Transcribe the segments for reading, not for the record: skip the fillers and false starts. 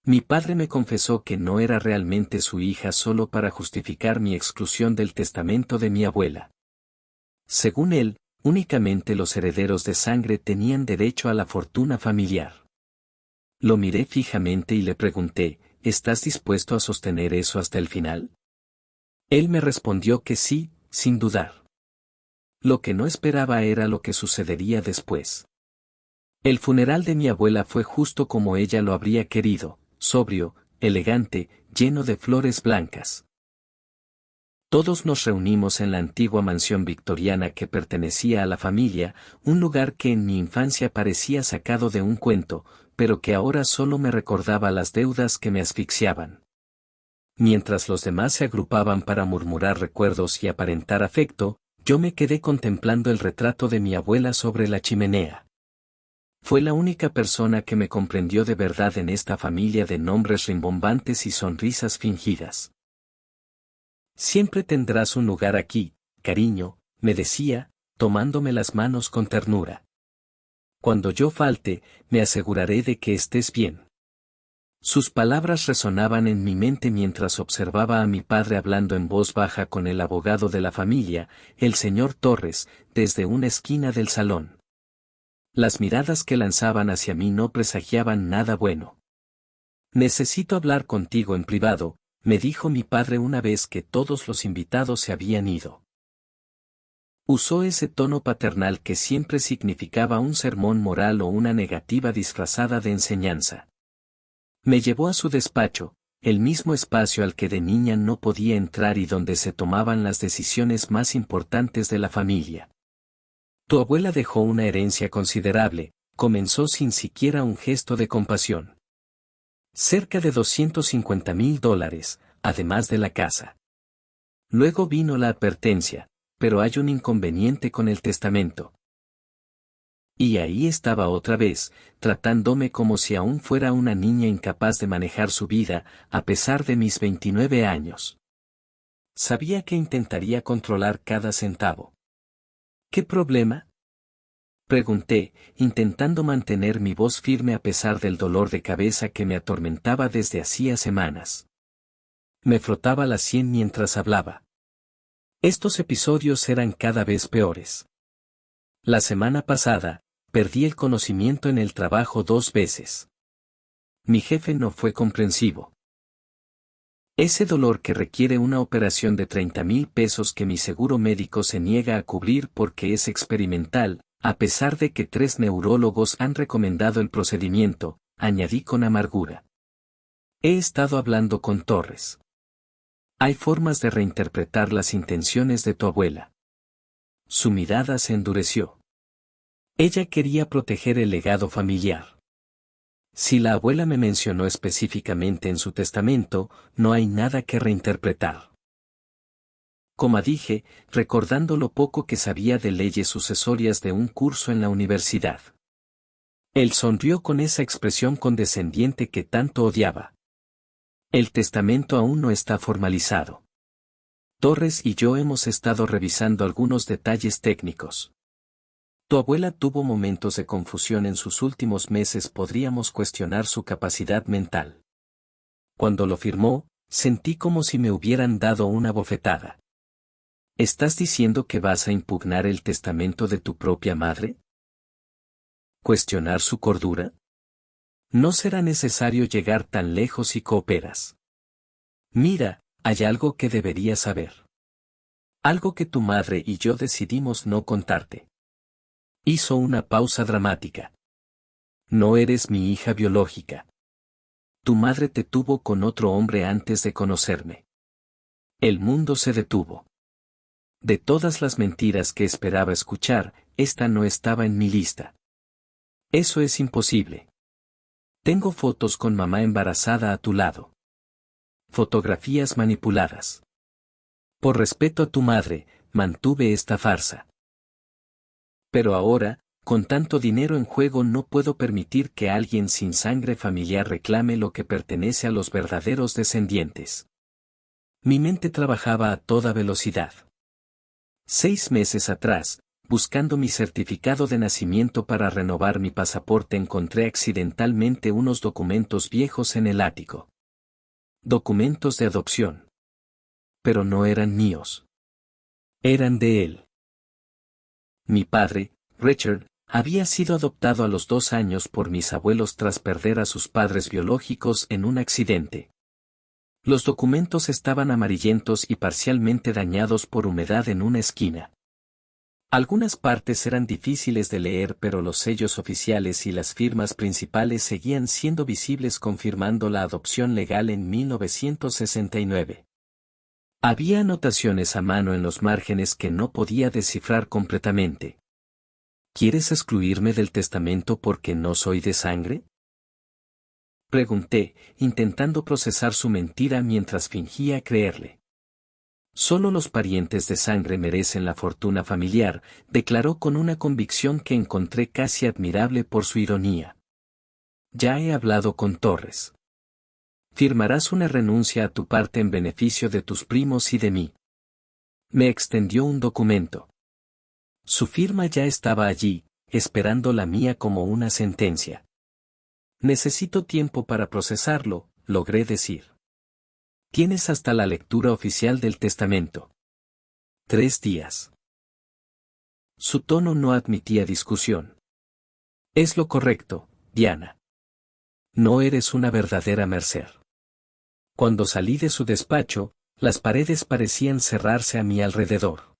Mi padre me confesó que no era realmente su hija solo para justificar mi exclusión del testamento de mi abuela. Según él, únicamente los herederos de sangre tenían derecho a la fortuna familiar. Lo miré fijamente y le pregunté, ¿estás dispuesto a sostener eso hasta el final? Él me respondió que sí, sin dudar. Lo que no esperaba era lo que sucedería después. El funeral de mi abuela fue justo como ella lo habría querido, sobrio, elegante, lleno de flores blancas. Todos nos reunimos en la antigua mansión victoriana que pertenecía a la familia, un lugar que en mi infancia parecía sacado de un cuento, pero que ahora solo me recordaba las deudas que me asfixiaban. Mientras los demás se agrupaban para murmurar recuerdos y aparentar afecto, yo me quedé contemplando el retrato de mi abuela sobre la chimenea. Fue la única persona que me comprendió de verdad en esta familia de nombres rimbombantes y sonrisas fingidas. Siempre tendrás un lugar aquí, cariño, me decía, tomándome las manos con ternura. Cuando yo falte, me aseguraré de que estés bien. Sus palabras resonaban en mi mente mientras observaba a mi padre hablando en voz baja con el abogado de la familia, el señor Torres, desde una esquina del salón. Las miradas que lanzaban hacia mí no presagiaban nada bueno. Necesito hablar contigo en privado, me dijo mi padre una vez que todos los invitados se habían ido. Usó ese tono paternal que siempre significaba un sermón moral o una negativa disfrazada de enseñanza. Me llevó a su despacho, el mismo espacio al que de niña no podía entrar y donde se tomaban las decisiones más importantes de la familia. Tu abuela dejó una herencia considerable, comenzó sin siquiera un gesto de compasión. Cerca de $250,000, además de la casa. Luego vino la advertencia, pero hay un inconveniente con el testamento. Y ahí estaba otra vez, tratándome como si aún fuera una niña incapaz de manejar su vida, a pesar de mis 29 años. Sabía que intentaría controlar cada centavo. ¿Qué problema? Pregunté, intentando mantener mi voz firme a pesar del dolor de cabeza que me atormentaba desde hacía semanas. Me frotaba la sien mientras hablaba. Estos episodios eran cada vez peores. La semana pasada, perdí el conocimiento en el trabajo 2 veces. Mi jefe no fue comprensivo. Ese dolor que requiere una operación de 30,000 pesos que mi seguro médico se niega a cubrir porque es experimental, a pesar de que 3 neurólogos han recomendado el procedimiento, añadí con amargura. He estado hablando con Torres. Hay formas de reinterpretar las intenciones de tu abuela. Su mirada se endureció. Ella quería proteger el legado familiar. Si la abuela me mencionó específicamente en su testamento, no hay nada que reinterpretar. Como dije, recordando lo poco que sabía de leyes sucesorias de un curso en la universidad. Él sonrió con esa expresión condescendiente que tanto odiaba. El testamento aún no está formalizado. Torres y yo hemos estado revisando algunos detalles técnicos. Tu abuela tuvo momentos de confusión en sus últimos meses, podríamos cuestionar su capacidad mental. Cuando lo firmó, sentí como si me hubieran dado una bofetada. ¿Estás diciendo que vas a impugnar el testamento de tu propia madre? ¿Cuestionar su cordura? No será necesario llegar tan lejos si cooperas. Mira, hay algo que deberías saber. Algo que tu madre y yo decidimos no contarte. Hizo una pausa dramática. No eres mi hija biológica. Tu madre te tuvo con otro hombre antes de conocerme. El mundo se detuvo. De todas las mentiras que esperaba escuchar, esta no estaba en mi lista. Eso es imposible. Tengo fotos con mamá embarazada a tu lado. Fotografías manipuladas. Por respeto a tu madre, mantuve esta farsa. Pero ahora, con tanto dinero en juego, no puedo permitir que alguien sin sangre familiar reclame lo que pertenece a los verdaderos descendientes. Mi mente trabajaba a toda velocidad. 6 meses atrás, buscando mi certificado de nacimiento para renovar mi pasaporte, encontré accidentalmente unos documentos viejos en el ático. Documentos de adopción. Pero no eran míos. Eran de él. Mi padre, Richard, había sido adoptado a los 2 años por mis abuelos tras perder a sus padres biológicos en un accidente. Los documentos estaban amarillentos y parcialmente dañados por humedad en una esquina. Algunas partes eran difíciles de leer, pero los sellos oficiales y las firmas principales seguían siendo visibles, confirmando la adopción legal en 1969. Había anotaciones a mano en los márgenes que no podía descifrar completamente. ¿Quieres excluirme del testamento porque no soy de sangre?, pregunté, intentando procesar su mentira mientras fingía creerle. Solo los parientes de sangre merecen la fortuna familiar, declaró con una convicción que encontré casi admirable por su ironía. Ya he hablado con Torres. Firmarás una renuncia a tu parte en beneficio de tus primos y de mí. Me extendió un documento. Su firma ya estaba allí, esperando la mía como una sentencia. Necesito tiempo para procesarlo, logré decir. Tienes hasta la lectura oficial del testamento. 3 días. Su tono no admitía discusión. Es lo correcto, Diana. No eres una verdadera Mercer. Cuando salí de su despacho, las paredes parecían cerrarse a mi alrededor.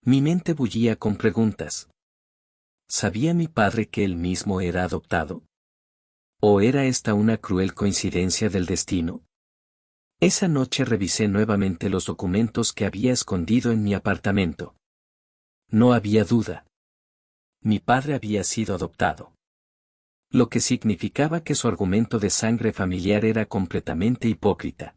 Mi mente bullía con preguntas. ¿Sabía mi padre que él mismo era adoptado? ¿O era esta una cruel coincidencia del destino? Esa noche revisé nuevamente los documentos que había escondido en mi apartamento. No había duda. Mi padre había sido adoptado. Lo que significaba que su argumento de sangre familiar era completamente hipócrita.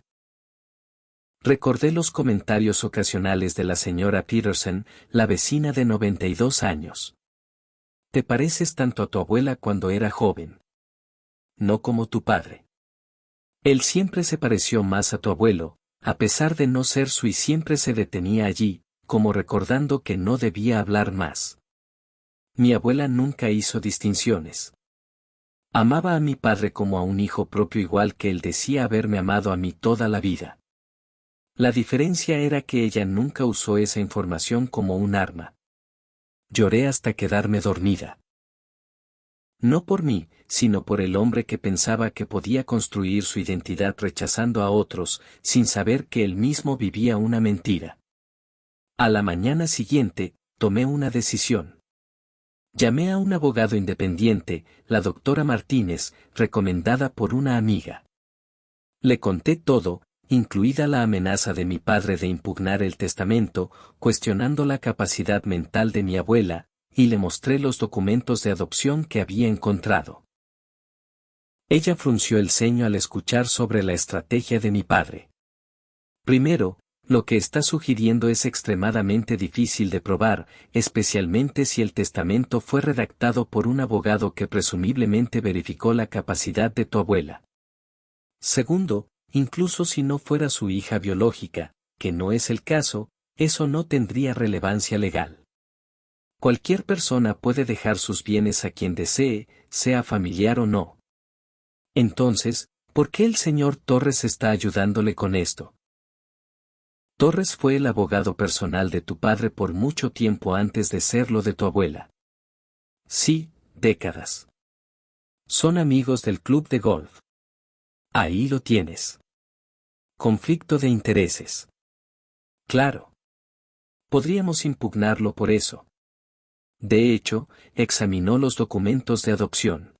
Recordé los comentarios ocasionales de la señora Peterson, la vecina de 92 años. Te pareces tanto a tu abuela cuando era joven. No como tu padre. Él siempre se pareció más a tu abuelo, a pesar de no ser y siempre se detenía allí, como recordando que no debía hablar más. Mi abuela nunca hizo distinciones. Amaba a mi padre como a un hijo propio, igual que él decía haberme amado a mí toda la vida. La diferencia era que ella nunca usó esa información como un arma. Lloré hasta quedarme dormida. No por mí, sino por el hombre que pensaba que podía construir su identidad rechazando a otros, sin saber que él mismo vivía una mentira. A la mañana siguiente, tomé una decisión. Llamé a un abogado independiente, la doctora Martínez, recomendada por una amiga. Le conté todo, incluida la amenaza de mi padre de impugnar el testamento, cuestionando la capacidad mental de mi abuela, y le mostré los documentos de adopción que había encontrado. Ella frunció el ceño al escuchar sobre la estrategia de mi padre. Primero, lo que está sugiriendo es extremadamente difícil de probar, especialmente si el testamento fue redactado por un abogado que presumiblemente verificó la capacidad de tu abuela. Segundo, incluso si no fuera su hija biológica, que no es el caso, eso no tendría relevancia legal. Cualquier persona puede dejar sus bienes a quien desee, sea familiar o no. Entonces, ¿por qué el señor Torres está ayudándole con esto? Torres fue el abogado personal de tu padre por mucho tiempo antes de serlo de tu abuela. Sí, décadas. Son amigos del club de golf. Ahí lo tienes. Conflicto de intereses. Claro. Podríamos impugnarlo por eso. De hecho, examinó los documentos de adopción.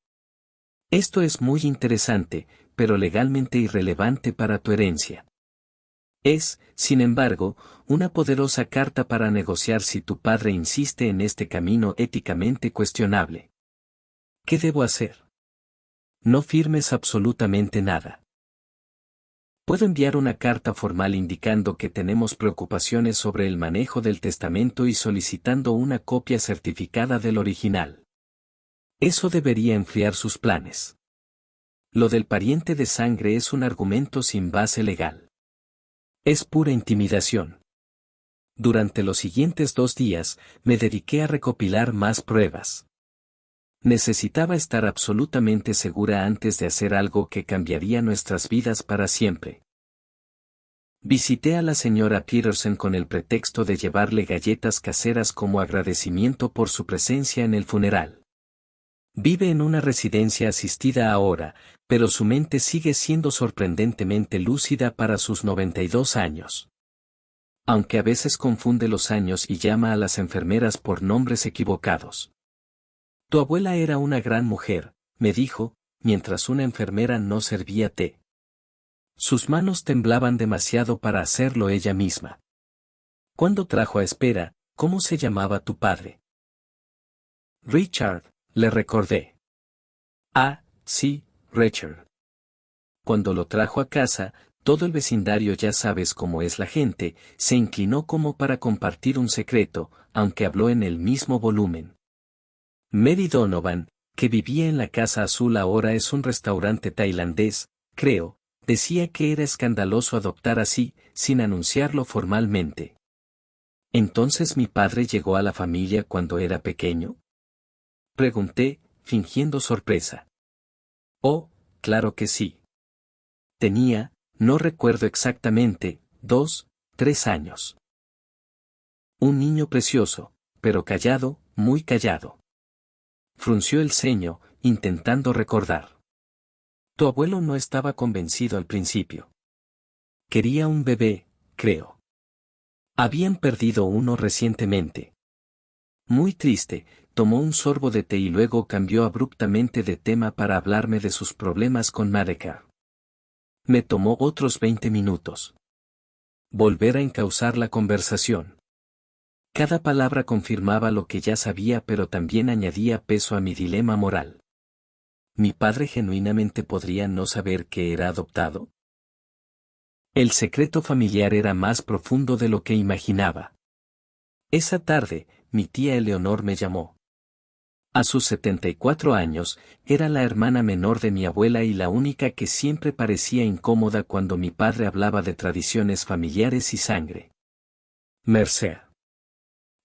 Esto es muy interesante, pero legalmente irrelevante para tu herencia. Es, sin embargo, una poderosa carta para negociar si tu padre insiste en este camino éticamente cuestionable. ¿Qué debo hacer? No firmes absolutamente nada. Puedo enviar una carta formal indicando que tenemos preocupaciones sobre el manejo del testamento y solicitando una copia certificada del original. Eso debería enfriar sus planes. Lo del pariente de sangre es un argumento sin base legal. Es pura intimidación. Durante los siguientes 2 días, me dediqué a recopilar más pruebas. Necesitaba estar absolutamente segura antes de hacer algo que cambiaría nuestras vidas para siempre. Visité a la señora Peterson con el pretexto de llevarle galletas caseras como agradecimiento por su presencia en el funeral. Vive en una residencia asistida ahora, pero su mente sigue siendo sorprendentemente lúcida para sus 92 años. Aunque a veces confunde los años y llama a las enfermeras por nombres equivocados. Tu abuela era una gran mujer, me dijo, mientras una enfermera no servía té. Sus manos temblaban demasiado para hacerlo ella misma. Cuando trajo a Espera, ¿cómo se llamaba tu padre? Richard, le recordé. Ah, sí, Richard. Cuando lo trajo a casa, todo el vecindario, ya sabes cómo es la gente, se inclinó como para compartir un secreto, aunque habló en el mismo volumen. Mary Donovan, que vivía en la Casa Azul ahora es un restaurante tailandés, creo, decía que era escandaloso adoptar así, sin anunciarlo formalmente. ¿Entonces mi padre llegó a la familia cuando era pequeño? Pregunté, fingiendo sorpresa. Oh, claro que sí. Tenía, no recuerdo exactamente, 2, 3 años. Un niño precioso, pero callado, muy callado. Frunció el ceño, intentando recordar. Tu abuelo no estaba convencido al principio. Quería un bebé, creo. Habían perdido uno recientemente. Muy triste, tomó un sorbo de té y luego cambió abruptamente de tema para hablarme de sus problemas con Medicare. Me tomó otros 20 minutos. Volver a encauzar la conversación. Cada palabra confirmaba lo que ya sabía, pero también añadía peso a mi dilema moral. ¿Mi padre genuinamente podría no saber que era adoptado? El secreto familiar era más profundo de lo que imaginaba. Esa tarde, mi tía Eleonor me llamó. A sus 74 años, era la hermana menor de mi abuela y la única que siempre parecía incómoda cuando mi padre hablaba de tradiciones familiares y sangre. Merced.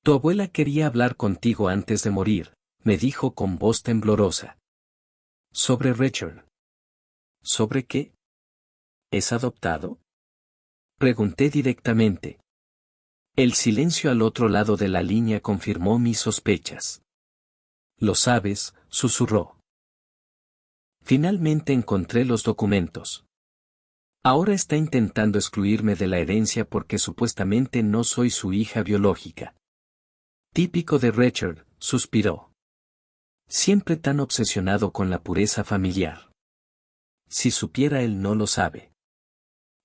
Tu abuela quería hablar contigo antes de morir, me dijo con voz temblorosa. ¿Sobre Richard? ¿Sobre qué? ¿Es adoptado? Pregunté directamente. El silencio al otro lado de la línea confirmó mis sospechas. Lo sabes, susurró. Finalmente encontré los documentos. Ahora está intentando excluirme de la herencia porque supuestamente no soy su hija biológica. Típico de Richard, suspiró. Siempre tan obsesionado con la pureza familiar. Si supiera él no lo sabe.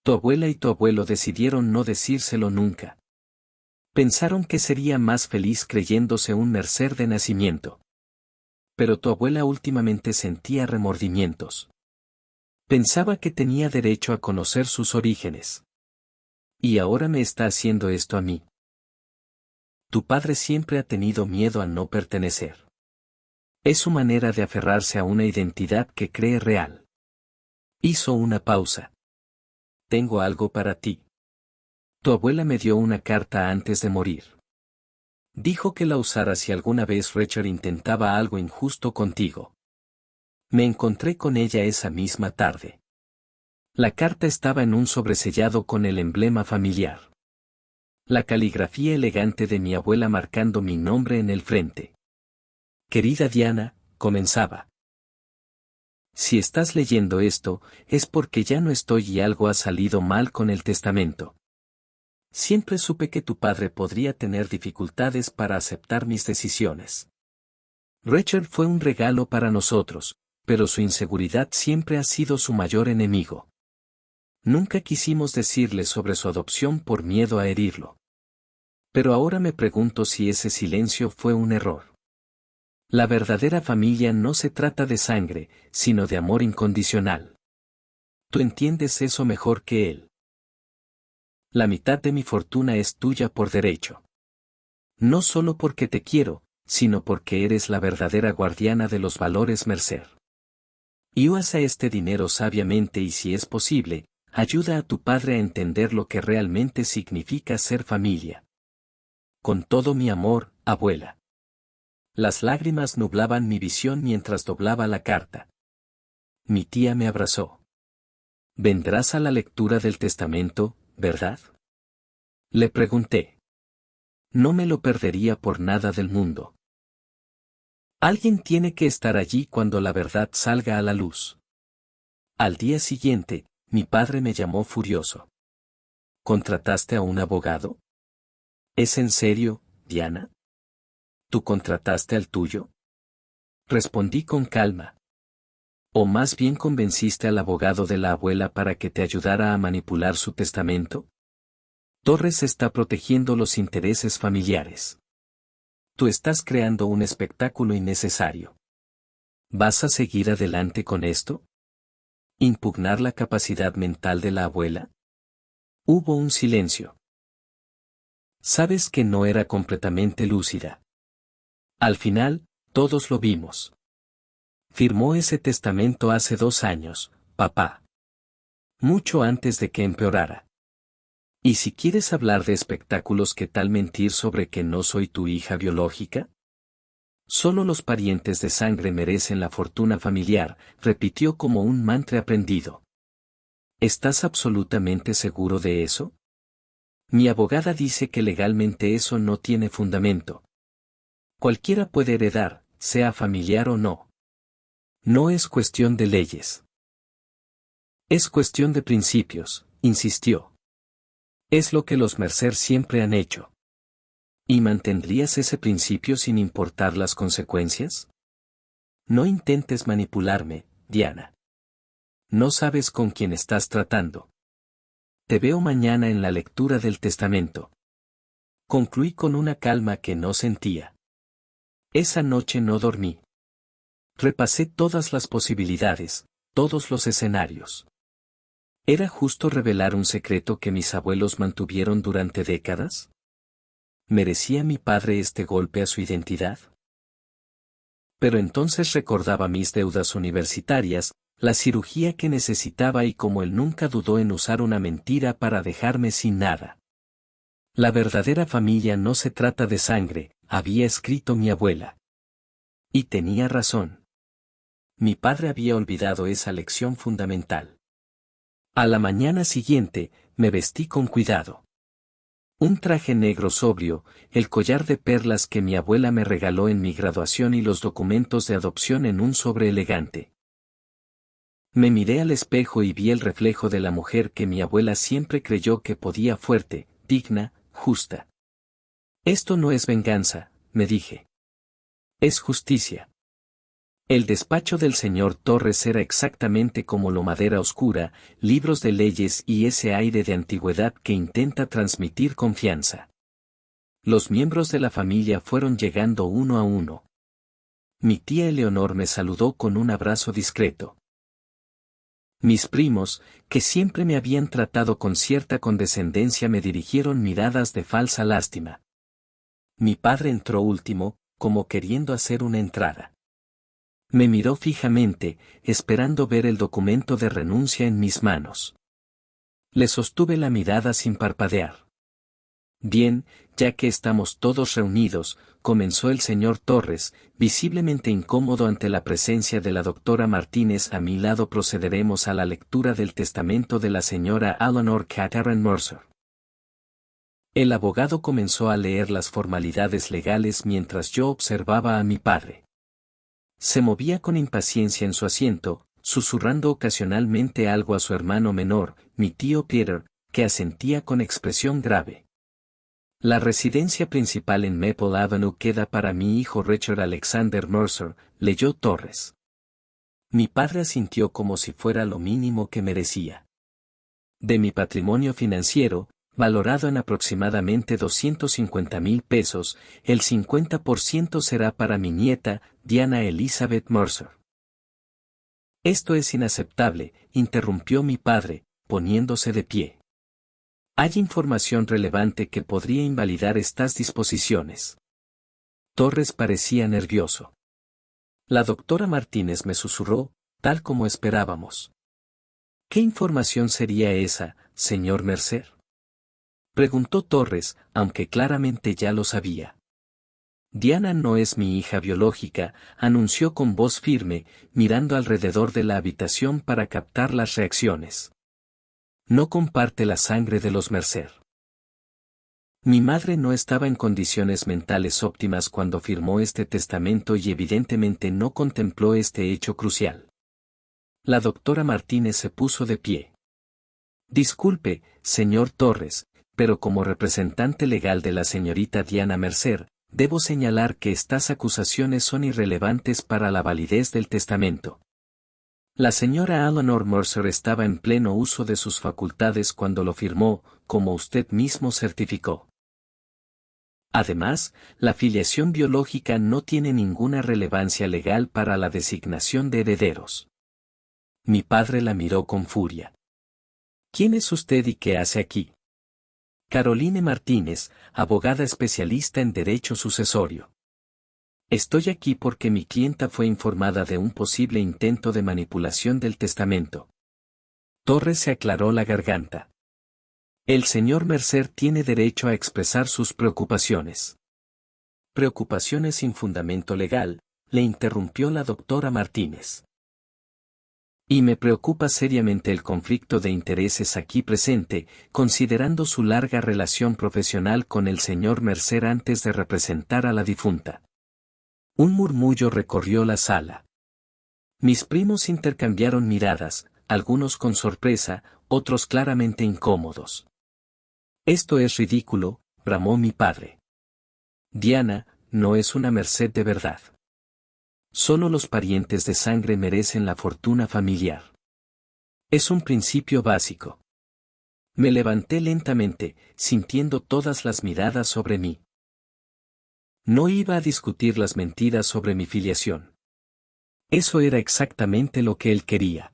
Tu abuela y tu abuelo decidieron no decírselo nunca. Pensaron que sería más feliz creyéndose un Mercer de nacimiento. Pero tu abuela últimamente sentía remordimientos. Pensaba que tenía derecho a conocer sus orígenes. Y ahora me está haciendo esto a mí. Tu padre siempre ha tenido miedo a no pertenecer. Es su manera de aferrarse a una identidad que cree real. Hizo una pausa. Tengo algo para ti. Tu abuela me dio una carta antes de morir. Dijo que la usara si alguna vez Richard intentaba algo injusto contigo. Me encontré con ella esa misma tarde. La carta estaba en un sobresellado con el emblema familiar. La caligrafía elegante de mi abuela marcando mi nombre en el frente. Querida Diana, comenzaba. Si estás leyendo esto, es porque ya no estoy y algo ha salido mal con el testamento. Siempre supe que tu padre podría tener dificultades para aceptar mis decisiones. Richard fue un regalo para nosotros, pero su inseguridad siempre ha sido su mayor enemigo. Nunca quisimos decirle sobre su adopción por miedo a herirlo. Pero ahora me pregunto si ese silencio fue un error. La verdadera familia no se trata de sangre, sino de amor incondicional. Tú entiendes eso mejor que él. La mitad de mi fortuna es tuya por derecho. No solo porque te quiero, sino porque eres la verdadera guardiana de los valores Mercer. Y usa este dinero sabiamente y si es posible, ayuda a tu padre a entender lo que realmente significa ser familia. Con todo mi amor, abuela. Las lágrimas nublaban mi visión mientras doblaba la carta. Mi tía me abrazó. «Vendrás a la lectura del testamento, ¿verdad?», le pregunté. No me lo perdería por nada del mundo. Alguien tiene que estar allí cuando la verdad salga a la luz. Al día siguiente, mi padre me llamó furioso. ¿Contrataste a un abogado? ¿Es en serio, Diana? ¿Tú contrataste al tuyo? Respondí con calma. ¿O más bien convenciste al abogado de la abuela para que te ayudara a manipular su testamento? Torres está protegiendo los intereses familiares. Tú estás creando un espectáculo innecesario. ¿Vas a seguir adelante con esto? ¿Impugnar la capacidad mental de la abuela? Hubo un silencio. Sabes que no era completamente lúcida. Al final, todos lo vimos. Firmó ese testamento hace 2 años, papá. Mucho antes de que empeorara. ¿Y si quieres hablar de espectáculos, qué tal mentir sobre que no soy tu hija biológica? Solo los parientes de sangre merecen la fortuna familiar, repitió como un mantra aprendido. ¿Estás absolutamente seguro de eso? Mi abogada dice que legalmente eso no tiene fundamento. Cualquiera puede heredar, sea familiar o no. No es cuestión de leyes. Es cuestión de principios, insistió. Es lo que los Mercer siempre han hecho. ¿Y mantendrías ese principio sin importar las consecuencias? No intentes manipularme, Diana. No sabes con quién estás tratando. Te veo mañana en la lectura del testamento. Concluí con una calma que no sentía. Esa noche no dormí. Repasé todas las posibilidades, todos los escenarios. ¿Era justo revelar un secreto que mis abuelos mantuvieron durante décadas? ¿Merecía mi padre este golpe a su identidad? Pero entonces recordaba mis deudas universitarias, la cirugía que necesitaba y cómo él nunca dudó en usar una mentira para dejarme sin nada. La verdadera familia no se trata de sangre, había escrito mi abuela. Y tenía razón. Mi padre había olvidado esa lección fundamental. A la mañana siguiente, me vestí con cuidado. Un traje negro sobrio, el collar de perlas que mi abuela me regaló en mi graduación y los documentos de adopción en un sobre elegante. Me miré al espejo y vi el reflejo de la mujer que mi abuela siempre creyó que podía, fuerte, digna, justa. Esto no es venganza, me dije. Es justicia. El despacho del señor Torres era exactamente como lo madera oscura, libros de leyes y ese aire de antigüedad que intenta transmitir confianza. Los miembros de la familia fueron llegando uno a uno. Mi tía Eleonor me saludó con un abrazo discreto. Mis primos, que siempre me habían tratado con cierta condescendencia, me dirigieron miradas de falsa lástima. Mi padre entró último, como queriendo hacer una entrada. Me miró fijamente, esperando ver el documento de renuncia en mis manos. Le sostuve la mirada sin parpadear. Bien, ya que estamos todos reunidos, comenzó el señor Torres, visiblemente incómodo ante la presencia de la doctora Martínez a mi lado. Procederemos a la lectura del testamento de la señora Eleanor Catherine Mercer. El abogado comenzó a leer las formalidades legales mientras yo observaba a mi padre. Se movía con impaciencia en su asiento, susurrando ocasionalmente algo a su hermano menor, mi tío Peter, que asentía con expresión grave. La residencia principal en Maple Avenue queda para mi hijo Richard Alexander Mercer, leyó Torres. Mi padre asintió como si fuera lo mínimo que merecía. De mi patrimonio financiero, valorado en aproximadamente 250,000 pesos, el 50% será para mi nieta, Diana Elizabeth Mercer. Esto es inaceptable, interrumpió mi padre, poniéndose de pie. Hay información relevante que podría invalidar estas disposiciones. Torres parecía nervioso. La doctora Martínez me susurró, tal como esperábamos. ¿Qué información sería esa, señor Mercer? Preguntó Torres, aunque claramente ya lo sabía. Diana no es mi hija biológica, anunció con voz firme, mirando alrededor de la habitación para captar las reacciones. No comparte la sangre de los Mercer. Mi madre no estaba en condiciones mentales óptimas cuando firmó este testamento y evidentemente no contempló este hecho crucial. La doctora Martínez se puso de pie. Disculpe, señor Torres, pero como representante legal de la señorita Diana Mercer, debo señalar que estas acusaciones son irrelevantes para la validez del testamento. La señora Eleanor Mercer estaba en pleno uso de sus facultades cuando lo firmó, como usted mismo certificó. Además, la filiación biológica no tiene ninguna relevancia legal para la designación de herederos. Mi padre la miró con furia. ¿Quién es usted y qué hace aquí? Caroline Martínez, abogada especialista en derecho sucesorio. Estoy aquí porque mi clienta fue informada de un posible intento de manipulación del testamento. Torres se aclaró la garganta. El señor Mercer tiene derecho a expresar sus preocupaciones. Preocupaciones sin fundamento legal, le interrumpió la doctora Martínez. Y me preocupa seriamente el conflicto de intereses aquí presente, considerando su larga relación profesional con el señor Mercer antes de representar a la difunta. Un murmullo recorrió la sala. Mis primos intercambiaron miradas, algunos con sorpresa, otros claramente incómodos. Esto es ridículo, bramó mi padre. Diana, no es una Merced de verdad. Solo los parientes de sangre merecen la fortuna familiar. Es un principio básico. Me levanté lentamente, sintiendo todas las miradas sobre mí. No iba a discutir las mentiras sobre mi filiación. Eso era exactamente lo que él quería.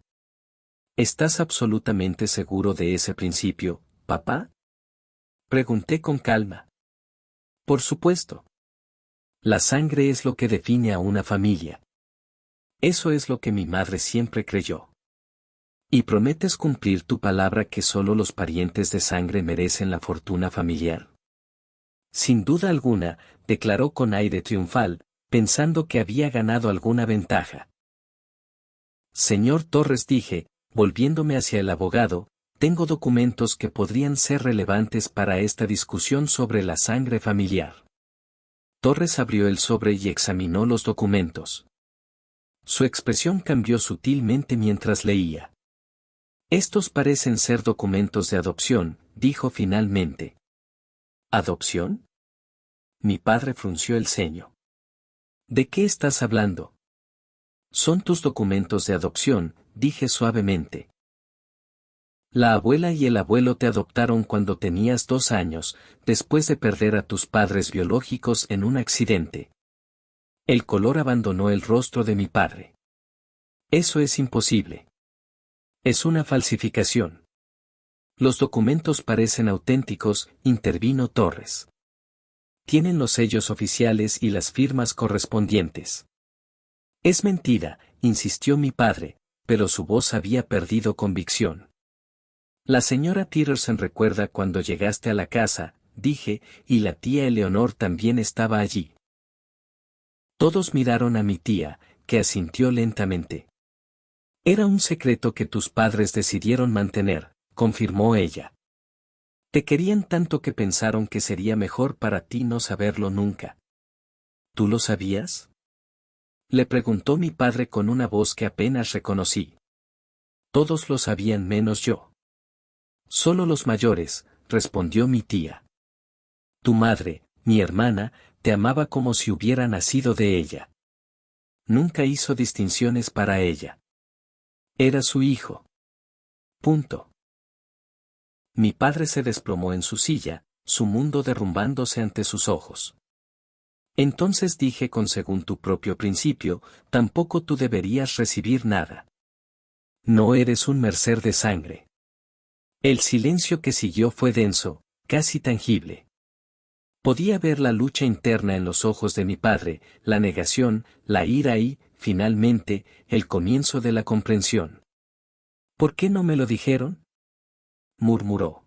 ¿Estás absolutamente seguro de ese principio, papá? Pregunté con calma. Por supuesto. La sangre es lo que define a una familia. Eso es lo que mi madre siempre creyó. ¿Y prometes cumplir tu palabra que solo los parientes de sangre merecen la fortuna familiar? Sin duda alguna, declaró con aire triunfal, pensando que había ganado alguna ventaja. Señor Torres, dije, volviéndome hacia el abogado, tengo documentos que podrían ser relevantes para esta discusión sobre la sangre familiar. Torres abrió el sobre y examinó los documentos. Su expresión cambió sutilmente mientras leía. Estos parecen ser documentos de adopción, dijo finalmente. ¿Adopción? Mi padre frunció el ceño. ¿De qué estás hablando? Son tus documentos de adopción, dije suavemente. La abuela y el abuelo te adoptaron cuando tenías 2 años, después de perder a tus padres biológicos en un accidente. El color abandonó el rostro de mi padre. Eso es imposible. Es una falsificación. Los documentos parecen auténticos, intervino Torres. Tienen los sellos oficiales y las firmas correspondientes. Es mentira, insistió mi padre, pero su voz había perdido convicción. La señora Peterson recuerda cuando llegaste a la casa, dije, y la tía Eleonor también estaba allí. Todos miraron a mi tía, que asintió lentamente. Era un secreto que tus padres decidieron mantener, confirmó ella. Te querían tanto que pensaron que sería mejor para ti no saberlo nunca. ¿Tú lo sabías? Le preguntó mi padre con una voz que apenas reconocí. Todos lo sabían menos yo. Solo los mayores, respondió mi tía. Tu madre, mi hermana, te amaba como si hubiera nacido de ella. Nunca hizo distinciones para ella. Era su hijo. Punto. Mi padre se desplomó en su silla, su mundo derrumbándose ante sus ojos. Entonces dije con según tu propio principio, tampoco tú deberías recibir nada. No eres un Mercer de sangre. El silencio que siguió fue denso, casi tangible. Podía ver la lucha interna en los ojos de mi padre, la negación, la ira y, finalmente, el comienzo de la comprensión. ¿Por qué no me lo dijeron?, murmuró.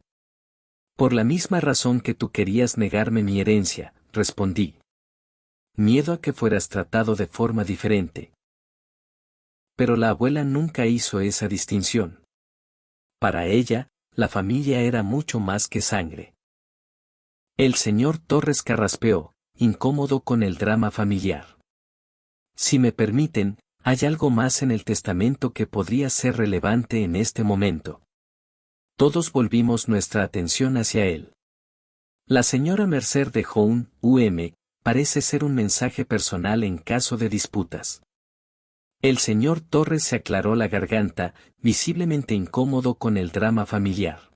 Por la misma razón que tú querías negarme mi herencia, respondí. Miedo a que fueras tratado de forma diferente. Pero la abuela nunca hizo esa distinción. Para ella, la familia era mucho más que sangre. El señor Torres carraspeó, incómodo con el drama familiar. Si me permiten, hay algo más en el testamento que podría ser relevante en este momento. Todos volvimos nuestra atención hacia él. La señora Mercer dejó un parece ser un mensaje personal en caso de disputas. El señor Torres se aclaró la garganta, visiblemente incómodo con el drama familiar.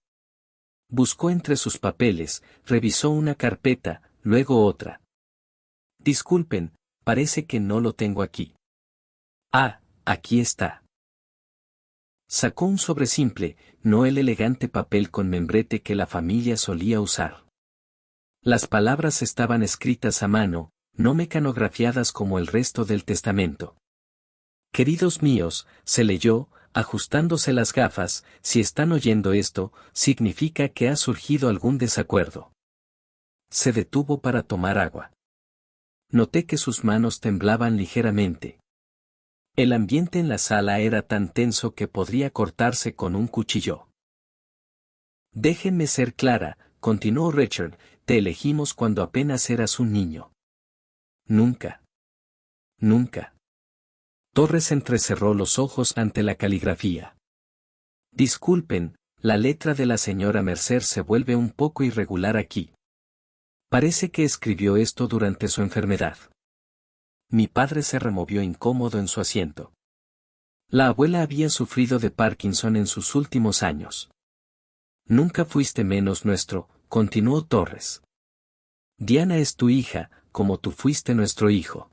Buscó entre sus papeles, revisó una carpeta, luego otra. Disculpen, parece que no lo tengo aquí. Ah, aquí está. Sacó un sobre simple, no el elegante papel con membrete que la familia solía usar. Las palabras estaban escritas a mano, no mecanografiadas como el resto del testamento. Queridos míos, se leyó, ajustándose las gafas, si están oyendo esto, significa que ha surgido algún desacuerdo. Se detuvo para tomar agua. Noté que sus manos temblaban ligeramente. El ambiente en la sala era tan tenso que podría cortarse con un cuchillo. Déjenme ser clara, continuó Richard, te elegimos cuando apenas eras un niño. Nunca. Nunca. Torres entrecerró los ojos ante la caligrafía. Disculpen, la letra de la señora Mercer se vuelve un poco irregular aquí. Parece que escribió esto durante su enfermedad. Mi padre se removió incómodo en su asiento. La abuela había sufrido de Parkinson en sus últimos años. Nunca fuiste menos nuestro, continuó Torres. Diana es tu hija, como tú fuiste nuestro hijo.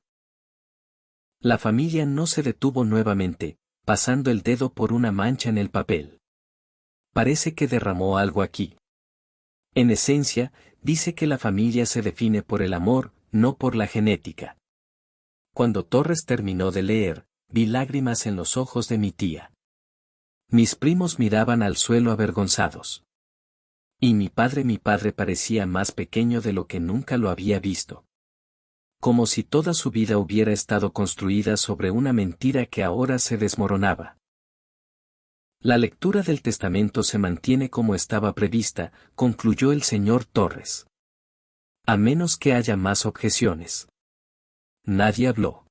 La familia no se detuvo nuevamente, pasando el dedo por una mancha en el papel. Parece que derramó algo aquí. En esencia, dice que la familia se define por el amor, no por la genética. Cuando Torres terminó de leer, vi lágrimas en los ojos de mi tía. Mis primos miraban al suelo avergonzados. Y mi padre parecía más pequeño de lo que nunca lo había visto. Como si toda su vida hubiera estado construida sobre una mentira que ahora se desmoronaba. La lectura del testamento se mantiene como estaba prevista, concluyó el señor Torres. A menos que haya más objeciones. Nadie habló.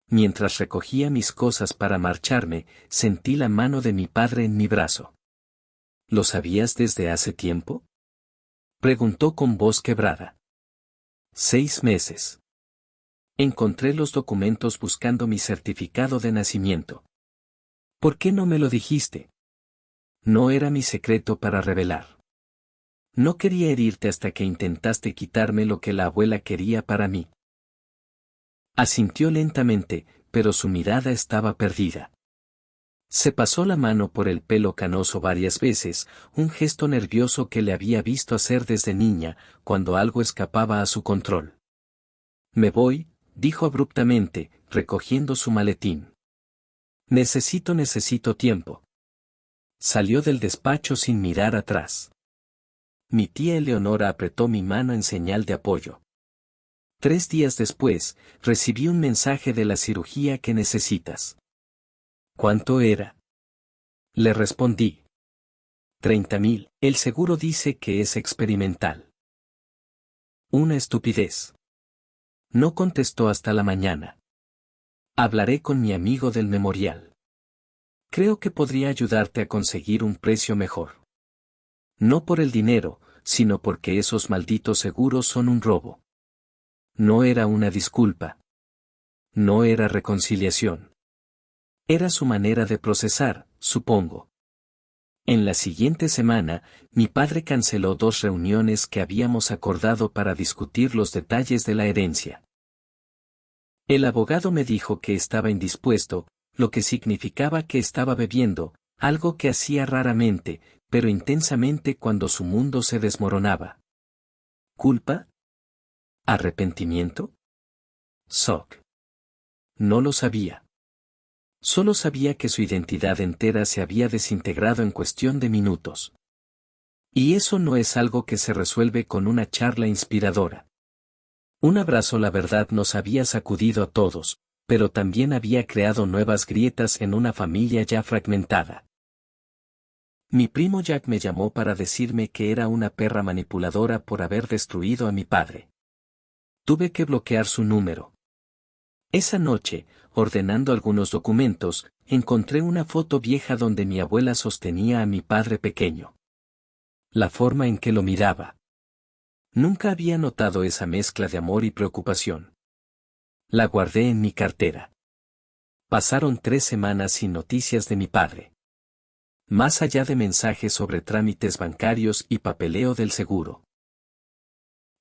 Mientras recogía mis cosas para marcharme, sentí la mano de mi padre en mi brazo. ¿Lo sabías desde hace tiempo? Preguntó con voz quebrada. 6 meses. Encontré los documentos buscando mi certificado de nacimiento. ¿Por qué no me lo dijiste? No era mi secreto para revelar. No quería herirte hasta que intentaste quitarme lo que la abuela quería para mí. Asintió lentamente, pero su mirada estaba perdida. Se pasó la mano por el pelo canoso varias veces, un gesto nervioso que le había visto hacer desde niña, cuando algo escapaba a su control. Me voy, dijo abruptamente, recogiendo su maletín. Necesito tiempo. Salió del despacho sin mirar atrás. Mi tía Eleonora apretó mi mano en señal de apoyo. 3 días después, recibí un mensaje de la cirugía que necesitas. ¿Cuánto era? Le respondí. 30.000, el seguro dice que es experimental. Una estupidez. No contestó hasta la mañana. Hablaré con mi amigo del memorial. Creo que podría ayudarte a conseguir un precio mejor. No por el dinero, sino porque esos malditos seguros son un robo. No era una disculpa. No era reconciliación. Era su manera de procesar, supongo. En la siguiente semana, mi padre canceló 2 reuniones que habíamos acordado para discutir los detalles de la herencia. El abogado me dijo que estaba indispuesto, lo que significaba que estaba bebiendo, algo que hacía raramente, pero intensamente cuando su mundo se desmoronaba. ¿Culpa? ¿Arrepentimiento? Shock. No lo sabía. Solo sabía que su identidad entera se había desintegrado en cuestión de minutos. Y eso no es algo que se resuelve con una charla inspiradora. Un abrazo, la verdad, nos había sacudido a todos, pero también había creado nuevas grietas en una familia ya fragmentada. Mi primo Jack me llamó para decirme que era una perra manipuladora por haber destruido a mi padre. Tuve que bloquear su número. Esa noche, ordenando algunos documentos, encontré una foto vieja donde mi abuela sostenía a mi padre pequeño. La forma en que lo miraba. Nunca había notado esa mezcla de amor y preocupación. La guardé en mi cartera. Pasaron 3 semanas sin noticias de mi padre. Más allá de mensajes sobre trámites bancarios y papeleo del seguro.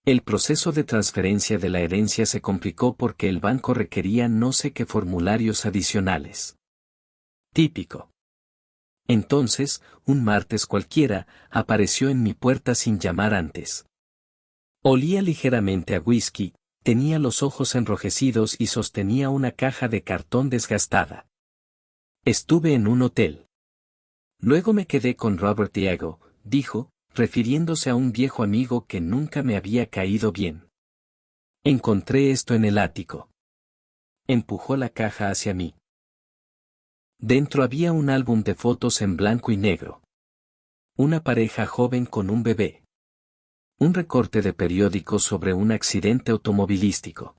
El proceso de transferencia de la herencia se complicó porque el banco requería no sé qué formularios adicionales. Típico. Entonces, un martes cualquiera, apareció en mi puerta sin llamar antes. Olía ligeramente a whisky, tenía los ojos enrojecidos y sostenía una caja de cartón desgastada. Estuve en un hotel. Luego me quedé con Robert Diego, dijo, refiriéndose a un viejo amigo que nunca me había caído bien. Encontré esto en el ático. Empujó la caja hacia mí. Dentro había un álbum de fotos en blanco y negro. Una pareja joven con un bebé. Un recorte de periódico sobre un accidente automovilístico.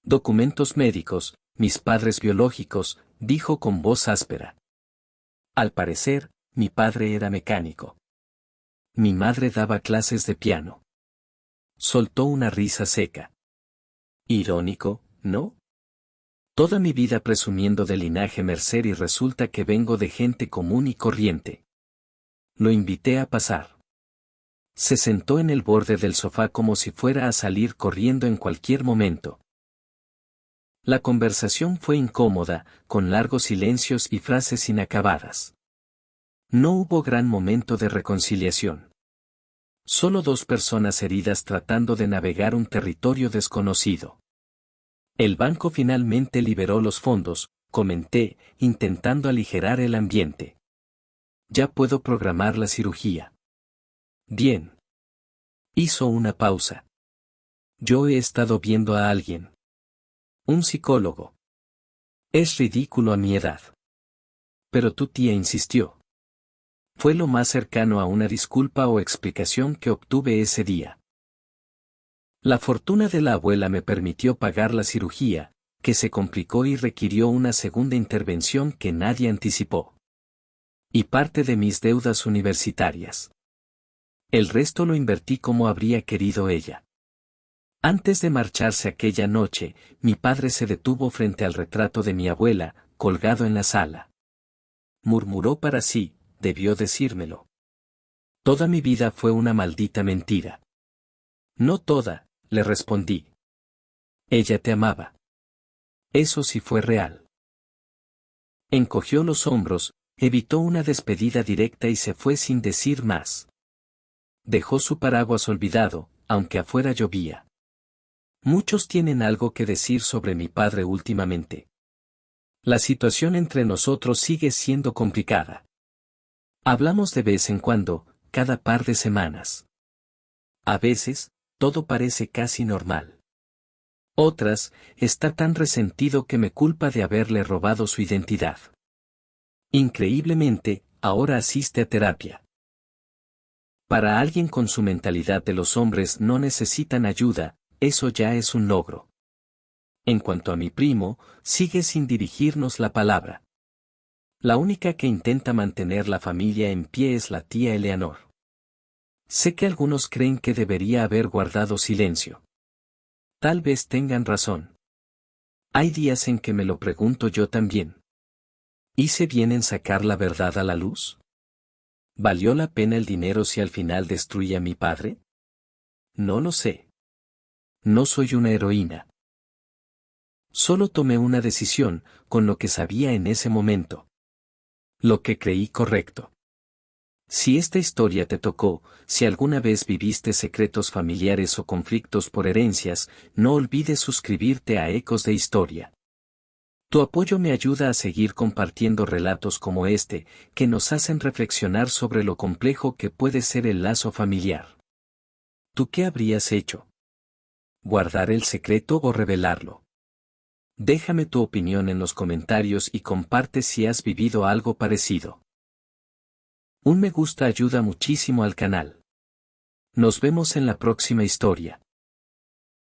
Documentos médicos, mis padres biológicos, dijo con voz áspera. Al parecer, mi padre era mecánico. Mi madre daba clases de piano. Soltó una risa seca. Irónico, ¿no? Toda mi vida presumiendo de linaje Mercer y resulta que vengo de gente común y corriente. Lo invité a pasar. Se sentó en el borde del sofá como si fuera a salir corriendo en cualquier momento. La conversación fue incómoda, con largos silencios y frases inacabadas. No hubo gran momento de reconciliación. Solo 2 personas heridas tratando de navegar un territorio desconocido. El banco finalmente liberó los fondos, comenté, intentando aligerar el ambiente. Ya puedo programar la cirugía. Bien. Hizo una pausa. Yo he estado viendo a alguien. Un psicólogo. Es ridículo a mi edad. Pero tu tía insistió. Fue lo más cercano a una disculpa o explicación que obtuve ese día. La fortuna de la abuela me permitió pagar la cirugía, que se complicó y requirió una segunda intervención que nadie anticipó. Y parte de mis deudas universitarias. El resto lo invertí como habría querido ella. Antes de marcharse aquella noche, mi padre se detuvo frente al retrato de mi abuela, colgado en la sala. Murmuró para sí, debió decírmelo. Toda mi vida fue una maldita mentira. No toda, le respondí. Ella te amaba. Eso sí fue real. Encogió los hombros, evitó una despedida directa y se fue sin decir más. Dejó su paraguas olvidado, aunque afuera llovía. Muchos tienen algo que decir sobre mi padre últimamente. La situación entre nosotros sigue siendo complicada. Hablamos de vez en cuando, cada par de semanas. A veces, todo parece casi normal. Otras, está tan resentido que me culpa de haberle robado su identidad. Increíblemente, ahora asiste a terapia. Para alguien con su mentalidad de los hombres no necesitan ayuda, eso ya es un logro. En cuanto a mi primo, sigue sin dirigirnos la palabra. La única que intenta mantener la familia en pie es la tía Eleanor. Sé que algunos creen que debería haber guardado silencio. Tal vez tengan razón. Hay días en que me lo pregunto yo también. ¿Hice bien en sacar la verdad a la luz? ¿Valió la pena el dinero si al final destruí a mi padre? No lo sé. No soy una heroína. Solo tomé una decisión, con lo que sabía en ese momento. Lo que creí correcto. Si esta historia te tocó, si alguna vez viviste secretos familiares o conflictos por herencias, no olvides suscribirte a Ecos de Historia. Tu apoyo me ayuda a seguir compartiendo relatos como este, que nos hacen reflexionar sobre lo complejo que puede ser el lazo familiar. ¿Tú qué habrías hecho? ¿Guardar el secreto o revelarlo? Déjame tu opinión en los comentarios y comparte si has vivido algo parecido. Un me gusta ayuda muchísimo al canal. Nos vemos en la próxima historia.